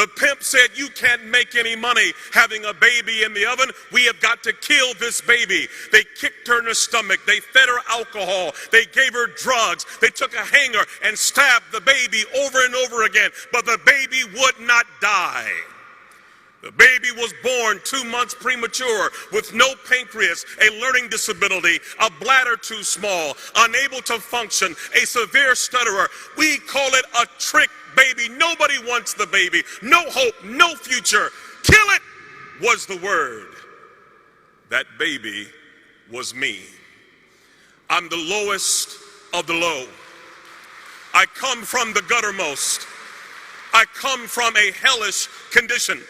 The pimp said, you can't make any money having a baby in the oven. We have got to kill this baby. They kicked her in the stomach. They fed her alcohol. They gave her drugs. They took a hanger and stabbed the baby over and over again. But the baby would not die. The baby was born 2 months premature with no pancreas, a learning disability, a bladder too small, unable to function, a severe stutterer. We call it a trick baby. Nobody wants the baby. No hope, no future. Kill it was the word. That baby was me. I'm the lowest of the low. I come from the guttermost. I come from a hellish condition.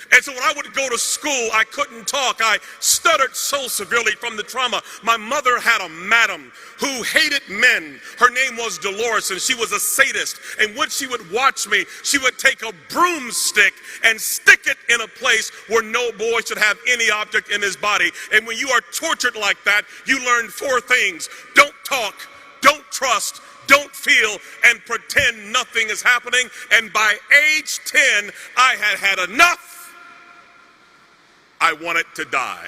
And so when I would go to school, I couldn't talk. I stuttered so severely from the trauma. My mother had a madam who hated men. Her name was Dolores, and she was a sadist. And when she would watch me, she would take a broomstick and stick it in a place where no boy should have any object in his body. And when you are tortured like that, you learn 4 things. Don't talk, don't trust, don't feel, and pretend nothing is happening. And by age 10, I had had enough. I wanted to die.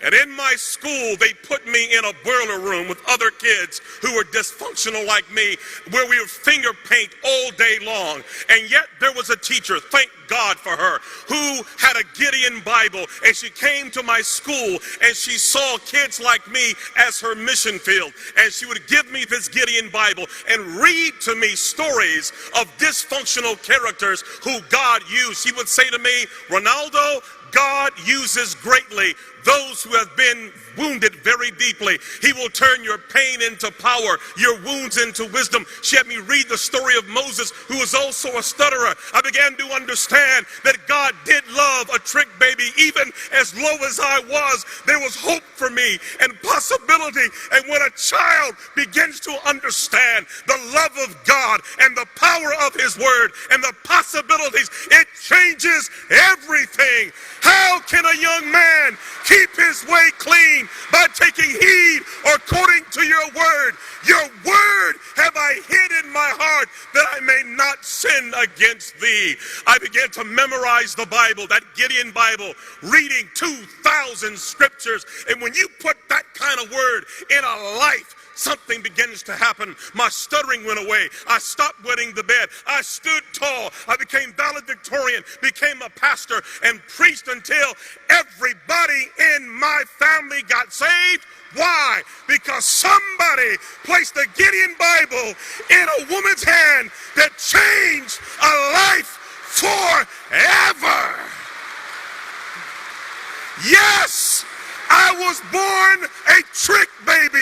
And in my school, they put me in a boiler room with other kids who were dysfunctional like me, where we would finger paint all day long. And yet there was a teacher, thank God for her, who had a Gideon Bible. And she came to my school and she saw kids like me as her mission field. And she would give me this Gideon Bible and read to me stories of dysfunctional characters who God used. She would say to me, Ronaldo, God uses greatly those who have been wounded very deeply. He will turn your pain into power, your wounds into wisdom. She had me read the story of Moses, who was also a stutterer. I began to understand that God did love a trick baby. Even as low as I was, there was hope for me and possibility. And when a child begins to understand the love of God and the power of His Word and the possibilities, it changes everything. How can a young man keep his way clean? By taking heed according to your word. Your word have I hid in my heart that I may not sin against thee. I began to memorize the Bible, that Gideon Bible, reading 2,000 scriptures. And when you put that kind of word in a life, something begins to happen. My stuttering went away. I stopped wetting the bed. I stood tall. I became valedictorian, became a pastor, and preached until everybody in my family got saved. Why? Because somebody placed the Gideon Bible in a woman's hand that changed a life forever. Yes, I was born a trick baby.